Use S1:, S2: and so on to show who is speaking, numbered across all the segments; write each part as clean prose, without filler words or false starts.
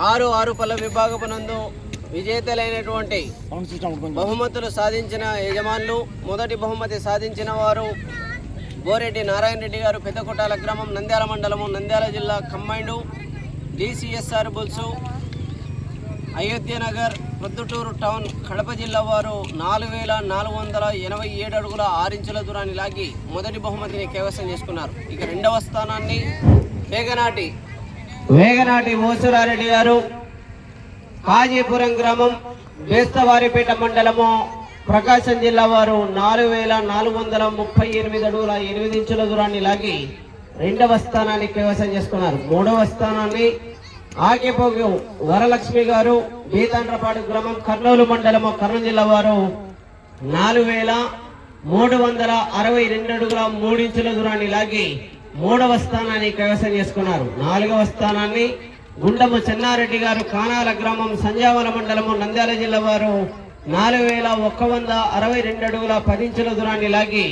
S1: 6 పల్ల విభాగమునందు విజేతలైనటువంటి బహుమతులు సాధించిన యజమానులు, మొదటి బహుమతి సాధించిన వారు బోరెడ్డి నారాయణ రెడ్డి గారు, పెద్దకొట్టాల గ్రామం, నంద్యాల మండలము, నంద్యాల జిల్లా, కంబైండు DCSR బుల్సు, అయోధ్యనగర్, ప్రొద్దుటూరు టౌన్, కడప జిల్లా వారు 4487 అడుగుల 6 ఇంచుల దూరాన్ని లాగి మొదటి బహుమతిని కైవసం చేసుకున్నారు. ఇక రెండవ స్థానాన్ని వేగనాటి మోసురారెడ్డి గారు, కాజీపురం గ్రామం, బేస్తవారిపేట మండలము, ప్రకాశం జిల్లా వారు 4438 అడుగుల 8 ఇంచుల దూరాన్ని లాగి రెండవ స్థానాన్ని కైవసం చేసుకున్నారు. మూడవ స్థానాన్ని ఆకేపోగి వరలక్ష్మి గారు, బీతాండ్రపాడు గ్రామం, కర్నూలు మండలము, కర్నూలు జిల్లా వారు 4362 అడుగుల 3 ఇంచుల దూరాన్ని లాగి మూడవ స్థానాన్ని కైవసం చేసుకున్నారు. నాలుగవ స్థానాన్ని గుండము చెన్నారెడ్డి గారు, కానాల గ్రామం, సంజావల మండలము, నంద్యాల జిల్లా వారు 4162 అడుగుల 10 ఇంచుల దూరాన్ని లాగి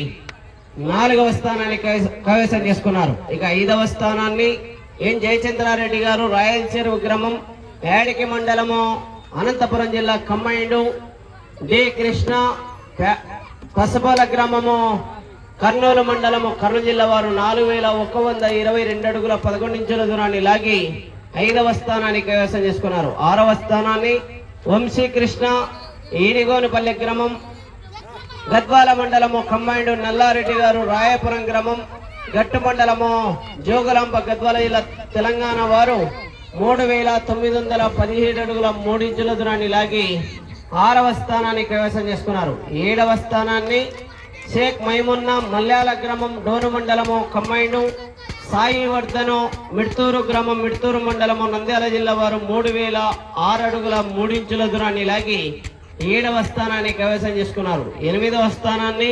S1: నాలుగవ స్థానాన్ని కైవసం చేసుకున్నారు. ఇక ఐదవ స్థానాన్ని జయచంద్రారెడ్డి గారు, రాయలచెరువు గ్రామం, యాడికి మండలము, అనంతపురం జిల్లా, కంబైండు కృష్ణ, పసపాల గ్రామము, కర్నూలు మండలము, కర్నూలు జిల్లా వారు 4122 అడుగుల 11 ఇంచుల దూరాన్ని లాగి ఐదవ స్థానాన్ని కైవసం చేసుకున్నారు. ఆరవ స్థానాన్ని వంశీకృష్ణ, ఈనిగోనుపల్లె గ్రామం, గద్వాల మండలము, కంబైండ్ నల్లారెడ్డి గారు, రాయపురం గ్రామం, గట్టు మండలము, జోగులాంబ, గద్వాల జిల్లా, తెలంగాణ వారు 3917 అడుగుల 3 ఇంచుల దూరాన్ని లాగి ఆరవ స్థానాన్ని కైవసం చేసుకున్నారు. ఏడవ స్థానాన్ని షేక్ మైమున్నా, మల్యాల గ్రామం, డోను మండలము, కంబైండ్ సాయి వర్ధను, మిడ్తూరు గ్రామం, మిడ్తూరు మండలము, నంద్యాల జిల్లా వారు 3006 అడుగుల 3 ఇంచుల దూరాన్ని లాగి ఏడవ స్థానాన్ని కైవసం చేసుకున్నారు. ఎనిమిదవ స్థానాన్ని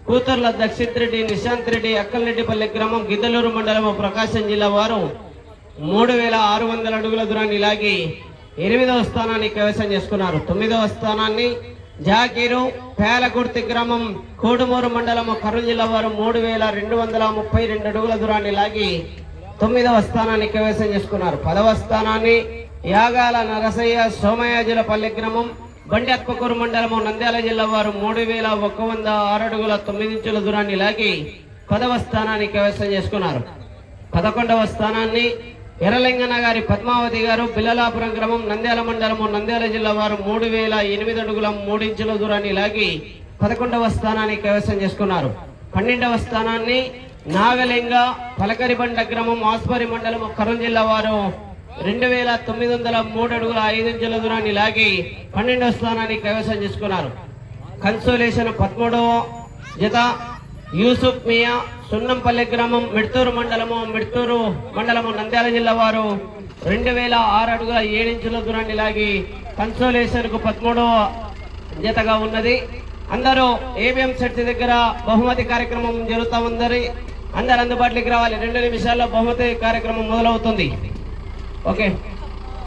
S1: కూతుర్ల దక్షిత్ రెడ్డి, నిశాంత్ రెడ్డి, అక్కలరెడ్డిపల్లి గ్రామం, గిద్దలూరు మండలము, ప్రకాశం జిల్లా వారు 3600 అడుగుల దూరాన్ని లాగి ఎనిమిదవ స్థానాన్ని కైవసం చేసుకున్నారు. తొమ్మిదవ స్థానాన్ని జాకీరు, పేలకుర్తి గ్రామం, కోడుమూరు మండలము, కర్నూలు జిల్లా వారు 3232 అడుగుల దూరాన్ని లాగి తొమ్మిదవ స్థానాన్ని కైవసం చేసుకున్నారు. పదవ స్థానాన్ని యాగాల నరసయ్య, సోమయాజులపల్లి గ్రామం, బండి అత్పకూరు మండలము, నంద్యాల జిల్లా వారు 3106 అడుగుల 9 ఇంచుల దూరాన్ని లాగి 10వ స్థానాన్ని కైవసం చేసుకున్నారు. 11వ స్థానాన్ని ఎర్రలింగన్న గారి పద్మావతి గారు, పిల్లలాపురం గ్రామం, నంద్యాల మండలము, నంద్యాల జిల్లా వారు 3008 అడుగుల 3 ఇంచుల దూరాన్ని లాగి 11వ స్థానాన్ని కైవసం చేసుకున్నారు. 12వ స్థానాన్ని నాగలింగ, పలకరిబండ గ్రామం, ఆస్పరి మండలము, కర్నూలు జిల్లా వారు 2903 అడుగుల 5 ఇంచుల దూరాన్ని లాగి 12వ స్థానాన్ని కైవసం చేసుకున్నారు. కన్సోలేషన్ 13వ జత యూసుఫ్ మియా, సున్నంపల్లి గ్రామం, మిడ్తూరు మండలము, నంద్యాల జిల్లా వారు 2006 అడుగుల 7 ఇంచుల దూరాన్ని లాగి కన్సోలేషన్ కు 13వ జతగా ఉన్నది. అందరూ ABM సెట్ దగ్గర బహుమతి కార్యక్రమం జరుగుతూ ఉందని అందరు అందుబాటులోకి రావాలి. 2 నిమిషాల్లో బహుమతి కార్యక్రమం మొదలవుతుంది. ఓకే.